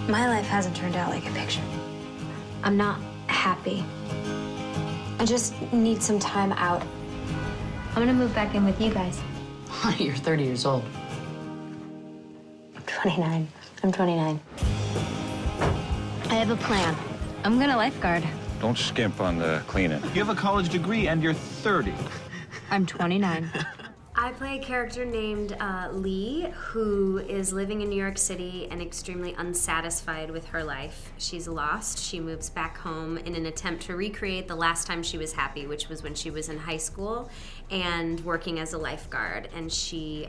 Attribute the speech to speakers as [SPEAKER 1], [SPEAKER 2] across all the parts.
[SPEAKER 1] My life hasn't turned out like a picture. I'm not happy. I just need some time out. I'm gonna move back in with you guys.
[SPEAKER 2] Honey, you're 30 years old.
[SPEAKER 1] I'm 29. I'm 29. I have a plan. I'm gonna lifeguard.
[SPEAKER 3] Don't skimp on the cleaning.
[SPEAKER 4] You have a college degree and you're 30.
[SPEAKER 1] I'm 29.
[SPEAKER 5] I play a character named Lee, who is living in New York City and extremely unsatisfied with her life. She's lost. She moves back home in an attempt to recreate the last time she was happy, which was when she was in high school and working as a lifeguard. And she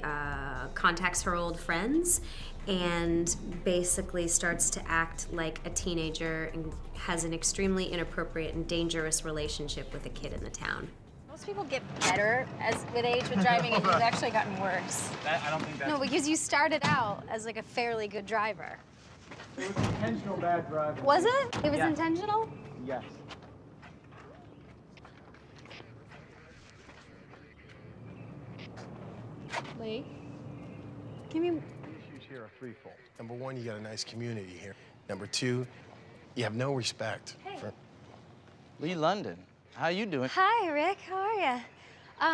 [SPEAKER 5] contacts her old friends and basically starts to act like a teenager and has an extremely inappropriate and dangerous relationship with a kid in the town.
[SPEAKER 6] Most people get better with age with driving, and you've actually gotten worse.
[SPEAKER 4] I don't think that's...
[SPEAKER 6] No, because you started out as like a fairly good driver.
[SPEAKER 4] It was intentional bad driving.
[SPEAKER 6] Was it? It was
[SPEAKER 4] Yeah.
[SPEAKER 6] intentional?
[SPEAKER 4] Yes.
[SPEAKER 6] Lee? Give me...
[SPEAKER 7] The issues here are threefold. Number one, you got a nice community here. Number two, you have no respect for...
[SPEAKER 8] Lee London, how you doing?
[SPEAKER 6] Hi, Rick. How are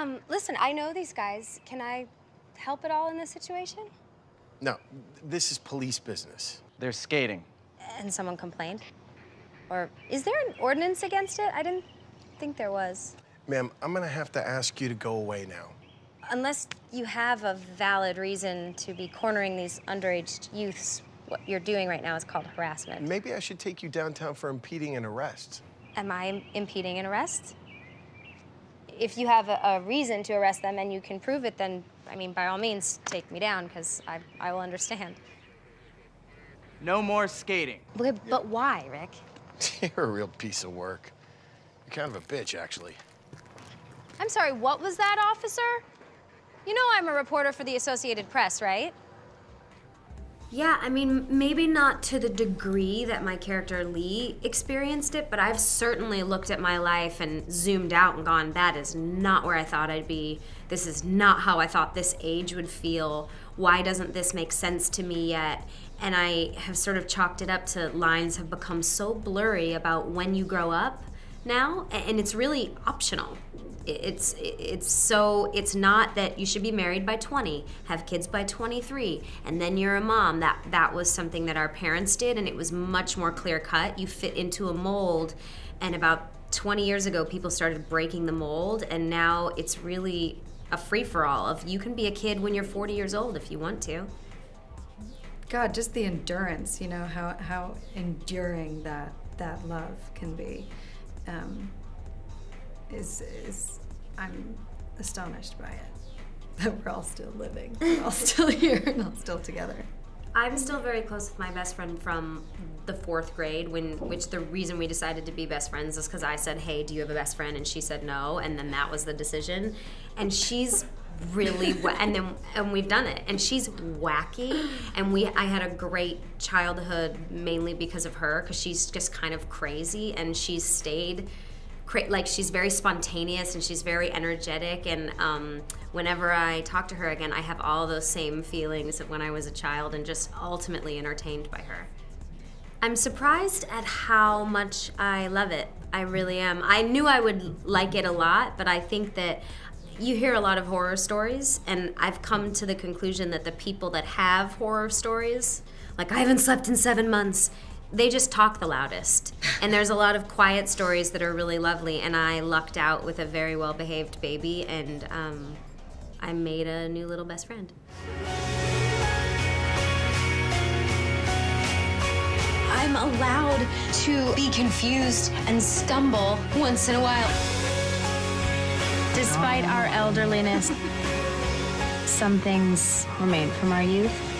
[SPEAKER 6] you? Listen, I know these guys. Can I help at all in this situation?
[SPEAKER 7] No, this is police business.
[SPEAKER 8] They're skating.
[SPEAKER 6] And someone complained? Or is there an ordinance against it? I didn't think there was.
[SPEAKER 7] Ma'am, I'm gonna have to ask you to go away now.
[SPEAKER 6] Unless you have a valid reason to be cornering these underage youths, what you're doing right now is called harassment.
[SPEAKER 7] Maybe I should take you downtown for impeding an arrest.
[SPEAKER 6] Am I impeding an arrest? If you have a reason to arrest them and you can prove it, then, I mean, by all means, take me down, because I will understand.
[SPEAKER 8] No more skating.
[SPEAKER 6] But why, Rick?
[SPEAKER 7] You're a real piece of work. You're kind of a bitch, actually.
[SPEAKER 6] I'm sorry, what was that, officer? You know I'm a reporter for the Associated Press, right?
[SPEAKER 5] Yeah, I mean, maybe not to the degree that my character Lee experienced it, but I've certainly looked at my life and zoomed out and gone, that is not where I thought I'd be. This is not how I thought this age would feel. Why doesn't this make sense to me yet? And I have sort of chalked it up to lines have become so blurry about when you grow up now, and it's really optional. It's not that you should be married by 20, have kids by 23, and then you're a mom. That was something that our parents did, and it was much more clear cut. You fit into a mold, and about 20 years ago, people started breaking the mold, and now it's really a free-for-all of you can be a kid when you're 40 years old if you want to.
[SPEAKER 9] God, just the endurance, you know, how enduring that love can be. I'm astonished by it, that we're all still living, we're all still here and all still together.
[SPEAKER 5] I'm still very close with my best friend from the 4th grade, which the reason we decided to be best friends is because I said, hey, do you have a best friend? And she said no, and then that was the decision. And she's really, and we've done it. And she's wacky, and I had a great childhood mainly because of her, because she's just kind of crazy, and she's stayed like she's very spontaneous and she's very energetic, and whenever I talk to her again, I have all those same feelings of when I was a child and just ultimately entertained by her. I'm surprised at how much I love it. I really am. I knew I would like it a lot, but I think that you hear a lot of horror stories, and I've come to the conclusion that the people that have horror stories, like I haven't slept in 7 months, they just talk the loudest. And there's a lot of quiet stories that are really lovely, and I lucked out with a very well-behaved baby, and I made a new little best friend.
[SPEAKER 1] I'm allowed to be confused and stumble once in a while.
[SPEAKER 10] Despite our elderliness, some things remain from our youth.